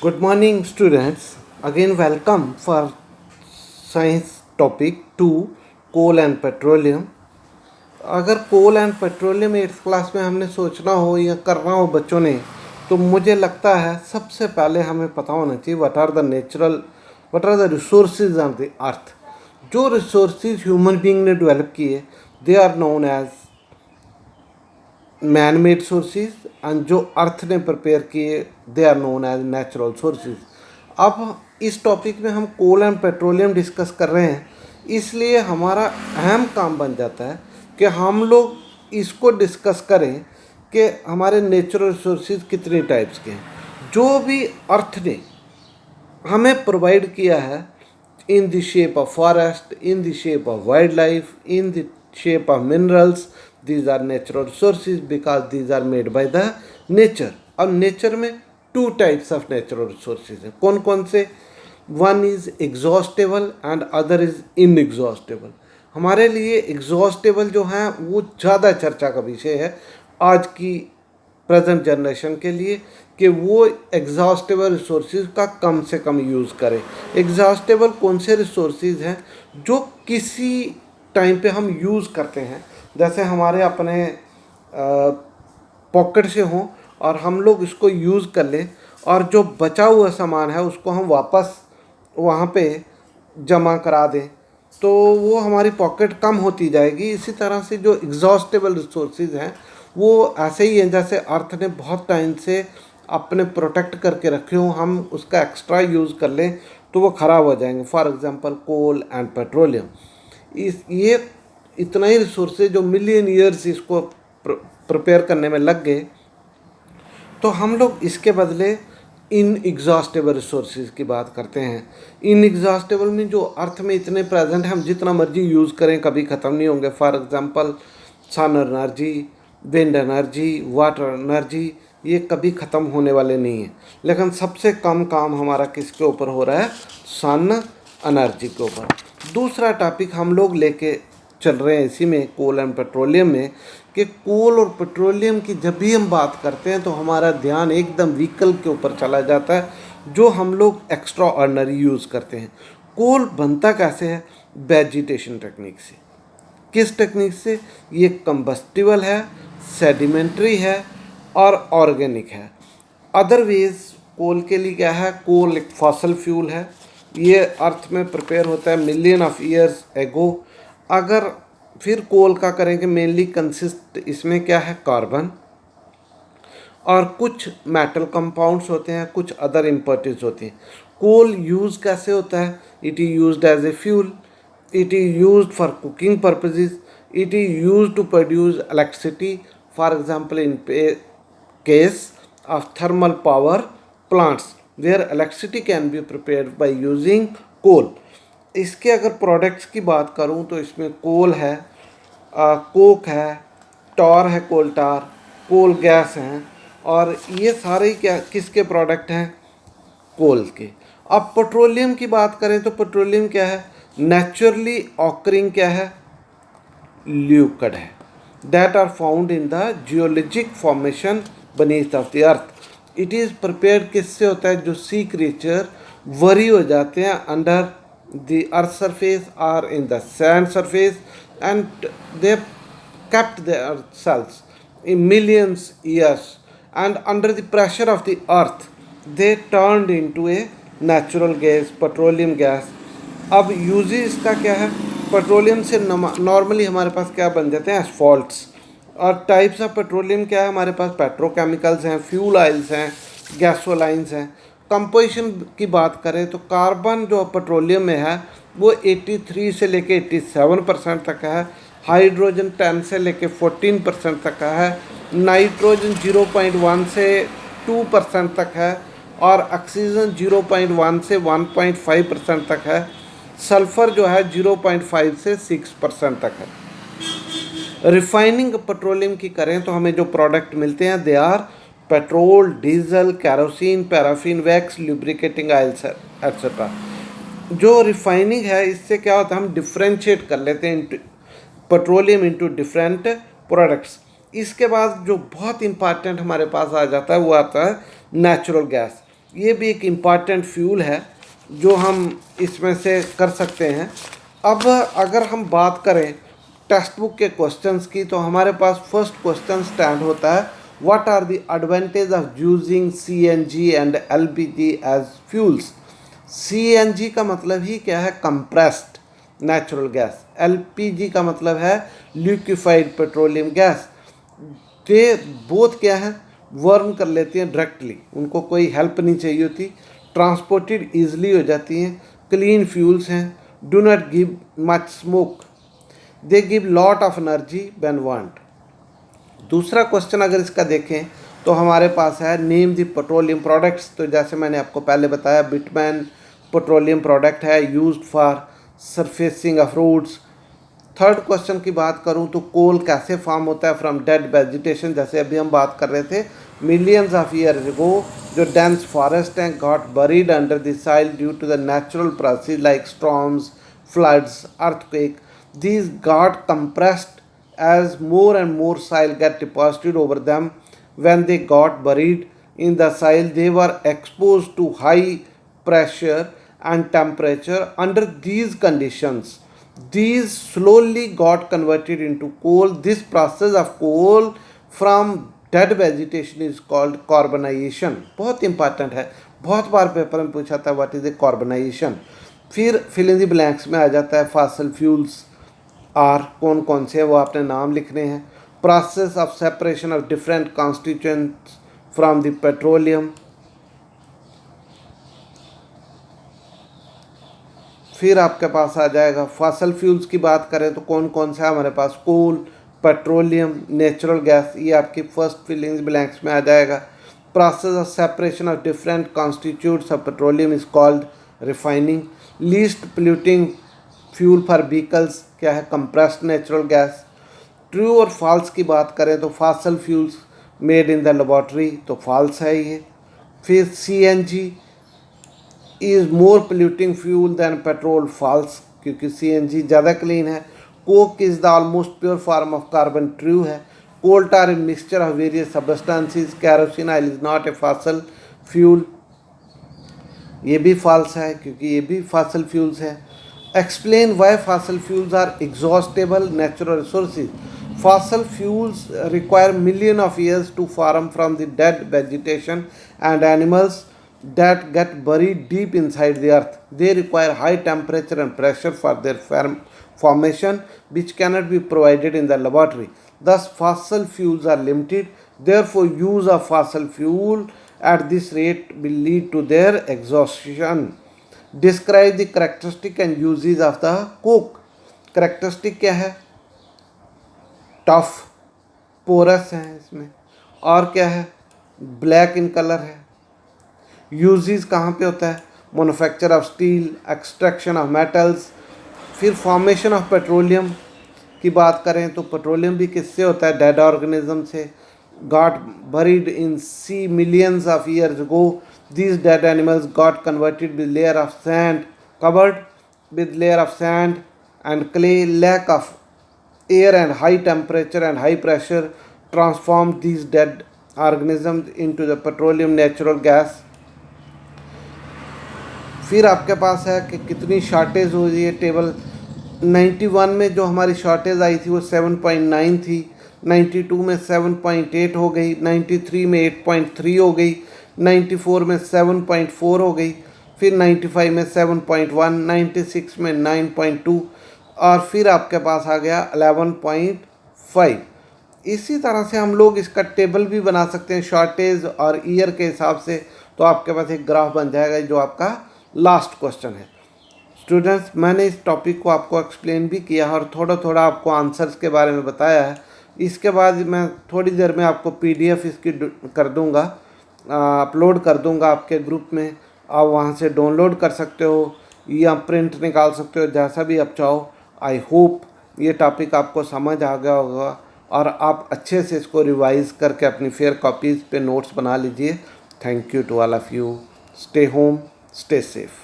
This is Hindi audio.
Good morning, students. Again, welcome for science topic 2 coal and petroleum. अगर कोल एंड पेट्रोलियम एट्थ क्लास में हमने सोचना हो या करना हो बच्चों ने, तो मुझे लगता है सबसे पहले हमें पता होना चाहिए what are the resources on the earth. जो रिसोर्सेज ह्यूमन बीइंग ने डेवलप किए, they are known as man made sources, and जो अर्थ ने प्रिपेयर किए they are known as natural sources. अब इस टॉपिक में हम कोल एंड पेट्रोलियम डिस्कस कर रहे हैं, इसलिए हमारा अहम काम बन जाता है कि हम लोग इसको डिस्कस करें कि हमारे नेचुरल रिसोर्सेज कितने टाइप्स के हैं. जो भी अर्थ ने हमें प्रोवाइड किया है in the shape of forest, in the shape of wildlife, in the shape of minerals, these are natural resources because these are made by the nature. और नेचर में two types of natural resources हैं. कौन कौन से? One is exhaustible and other is inexhaustible. हमारे लिए एग्जॉस्टेबल जो हैं वो ज़्यादा चर्चा का विषय है आज की प्रेजेंट जनरेशन के लिए, कि वो एग्जॉस्टेबल रिसोर्सेज का कम से कम यूज़ करें. एग्जॉस्टेबल कौन से रिसोर्सेज हैं जो किसी टाइम पे हम यूज़ करते हैं, जैसे हमारे अपने पॉकेट से हों और हम लोग इसको यूज़ कर लें, और जो बचा हुआ सामान है उसको हम वापस वहाँ पे जमा करा दें, तो वो हमारी पॉकेट कम होती जाएगी. इसी तरह से जो एग्जॉस्टेबल रिसोर्सेज हैं वो ऐसे ही हैं जैसे अर्थ ने बहुत टाइम से अपने प्रोटेक्ट करके रखे हों, हम उसका एक्स्ट्रा यूज़ कर लें तो वो ख़राब हो जाएंगे. For example coal and petroleum, ये इतना ही रिसोर्सेज जो मिलियन ईयर्स इसको प्रिपेयर करने में लग गए, तो हम लोग इसके बदले इन एग्जॉस्टेबल रिसोर्सेज की बात करते हैं. इन एग्जॉस्टेबल में जो अर्थ में इतने प्रेजेंट हैं, हम जितना मर्जी यूज़ करें कभी ख़त्म नहीं होंगे. For example sun energy, wind energy, water energy, ये कभी ख़त्म होने वाले नहीं हैं. लेकिन सबसे कम काम हमारा किसके ऊपर हो रहा है? सन एनर्जी के ऊपर. दूसरा टॉपिक हम लोग लेके चल रहे हैं इसी में, कोल एंड पेट्रोलियम में, कि कोल और पेट्रोलियम की जब भी हम बात करते हैं तो हमारा ध्यान एकदम व्हीकल के ऊपर चला जाता है जो हम लोग एक्स्ट्रा ऑर्डिनरी यूज़ करते हैं. कोल बनता कैसे है? वेजिटेशन टेक्निक से. किस टेक्निक से? ये कंबस्टिबल है, सेडिमेंट्री है और ऑर्गेनिक है. अदरवाइज कोल के लिए क्या है? कोल एक फॉसल फ्यूल है, ये अर्थ में प्रिपेयर होता है मिलियन ऑफ ईयर्स एगो. अगर फिर कोल का करेंगे, मेनली कंसिस्ट इसमें क्या है? कार्बन और कुछ मेटल कंपाउंड्स होते हैं, कुछ अदर इम्प्योरिटीज होती हैं. कोल यूज़ कैसे होता है? It is used as a fuel, it is used for cooking purposes, it is used to produce electricity, for example in case of thermal power plants where electricity can be prepared by using coal. इसके अगर प्रोडक्ट्स की बात करूं तो इसमें कोल है, कोक है, टार है, कोल टार, कोल गैस हैं, और ये सारे क्या किसके प्रोडक्ट हैं? कोल के. अब पेट्रोलियम की बात करें तो पेट्रोलियम क्या है? नेचुरली ऑकरिंग क्या है? लिक्विड है, that are found in the geologic formation beneath of the earth. It is prepared किससे होता है? जो सी क्रिएचर वरी हो जाते हैं अंडर द अर्थ सरफेस और in the sand surface, and they kept their cells in millions years, and under the pressure of the earth they turned into a natural gas, petroleum gas. अब यूजेज इसका क्या है? पेट्रोलियम से नॉर्मली हमारे पास क्या बन जाते हैं? एस्फॉल्ट्स. और टाइप्स ऑफ पेट्रोलियम क्या है हमारे पास? पेट्रोकेमिकल्स हैं, फ्यूल ऑयल्स हैं, गैसोलाइंस हैं. कंपोजिशन की बात करें तो कार्बन जो पेट्रोलियम में है वो 83 से लेके 87% तक है, हाइड्रोजन 10 से लेके 14% तक का है, नाइट्रोजन 0.1 से 2% तक है, और ऑक्सीजन 0.1 से 1.5% तक है. सल्फ़र जो है 0.5 से 6% तक है. रिफाइनिंग पेट्रोलियम की करें तो हमें जो प्रोडक्ट मिलते हैं they are petrol, diesel, kerosene, paraffin, wax, lubricating oils etcetera. जो रिफाइनिंग है इससे क्या होता है? हम डिफ्रेंशिएट कर लेते हैं पेट्रोलियम इनटू डिफरेंट प्रोडक्ट्स. इसके बाद जो बहुत इंपॉर्टेंट हमारे पास आ जाता है वो आता है नेचुरल गैस. ये भी एक इम्पॉर्टेंट फ्यूल है जो हम इसमें से कर सकते हैं। अब अगर हम बात करें टेक्स्ट बुक के क्वेश्चंस की, तो हमारे पास फर्स्ट क्वेश्चन स्टैंड होता है, what are the advantage of using CNG and LPG as fuels. CNG का मतलब ही क्या है, कंप्रेस्ड नेचुरल गैस। एलपीजी का मतलब है लिक्विफाइड पेट्रोलियम गैस। ये बोथ क्या है, वर्म कर लेती हैं डायरेक्टली, उनको कोई हेल्प नहीं चाहिए होती, ट्रांसपोर्टेड ईजिली हो जाती हैं, क्लीन फ्यूल्स हैं, do not give much smoke, they give lot of energy when want. दूसरा क्वेश्चन अगर इसका देखें तो हमारे पास है नेम द पेट्रोलियम प्रोडक्ट्स। तो जैसे मैंने आपको पहले बताया, बिटमैन पेट्रोलियम प्रोडक्ट है used for surfacing of roads. Third question की बात करूं तो कोल कैसे फॉर्म होता है, फ्रॉम डेड वेजिटेशन, जैसे अभी हम बात कर रहे थे, मिलियंस ऑफ ईयर्स अगो जो डेंस फॉरेस्ट हैं got buried under the soil due to the natural process like storms, floods, earthquake, these got compressed as more and more soil get deposited over them. When they got buried in the soil, they were exposed to high pressure and temperature. Under these conditions, these slowly got converted into coal. This process of coal from dead vegetation is called carbonization. बहुत इंपॉर्टेंट है, बहुत बार पेपर में पूछा था व्हाट इज ए कार्बनाइजेशन। फिर फिल इन द ब्लैंक्स में आ जाता है फॉसिल फ्यूल्स, और कौन कौन से हैं वो आपने नाम लिखने हैं। Process of separation of different constituents from the petroleum. फिर आपके पास आ जाएगा फॉसिल फ्यूल्स की बात करें तो कौन कौन सा है हमारे पास, कोल, पेट्रोलियम, नेचुरल गैस, ये आपकी फर्स्ट फिलिंग ब्लैंक्स में आ जाएगा। Process of separation of different constituents of petroleum is called refining. Least polluting fuel for vehicles क्या है, कंप्रेस्ड नेचुरल गैस। ट्रू और फॉल्स की बात करें तो fossil fuels made in the laboratory, तो फॉल्स है ये। फिर CNG is more polluting fuel than petrol, false, क्योंकि सीएनजी ज़्यादा क्लीन है। Coke is the almost pure form of carbon, true है। कोल tar in mixture of various substances, kerosene oil is not a fossil fuel, ये भी फॉल्स है क्योंकि ये भी फॉसिल फ्यूल्स है। Explain why fossil fuels are exhaustible natural resources. Fossil fuels require million of years to form from the dead vegetation and animals that get buried deep inside the earth. They require high temperature and pressure for their formation, which cannot be provided in the laboratory. Thus, fossil fuels are limited. Therefore, use of fossil fuel at this rate will lead to their exhaustion. Describe the characteristic and uses of the coke. Characteristic क्या है, टफ, पोरस है इसमें, और क्या है, ब्लैक इन कलर है। यूजेस कहाँ पे होता है, manufacture of steel, extraction of metals. फिर फॉर्मेशन ऑफ पेट्रोलियम की बात करें तो पेट्रोलियम भी किससे होता है, डेड ऑर्गेनिज्म से। Got buried in sea millions of years ago, these dead animals got converted with layer of sand, covered with layer of sand and clay. Lack of air and high temperature and high pressure transform these dead organisms into the petroleum natural gas. फिर आपके पास है कि कितनी शॉर्टेज हो रही है। टेबल 91 में जो हमारी शॉर्टेज आई थी वो 7.9 थी, 92 में 7.8 हो गई, 93 में 8.3 हो गई, 94 में 7.4 हो गई, फिर 95 में 7.1, 96 में 9.2 और फिर आपके पास आ गया 11.5। इसी तरह से हम लोग इसका टेबल भी बना सकते हैं शॉर्टेज और ईयर के हिसाब से, तो आपके पास एक ग्राफ बन जाएगा जो आपका लास्ट क्वेश्चन है। स्टूडेंट्स, मैंने इस टॉपिक को आपको एक्सप्लेन भी किया और थोड़ा थोड़ा आपको आंसर्स के बारे में बताया है। इसके बाद मैं थोड़ी देर में आपको पीडीएफ इसकी कर दूंगा, अपलोड कर दूंगा आपके ग्रुप में। आप वहां से डाउनलोड कर सकते हो या प्रिंट निकाल सकते हो, जैसा भी आप चाहो। आई होप ये टॉपिक आपको समझ आ गया होगा और आप अच्छे से इसको रिवाइज़ करके अपनी फेयर कॉपीज़ पे नोट्स बना लीजिए। Thank you to all of you. Stay home, stay safe.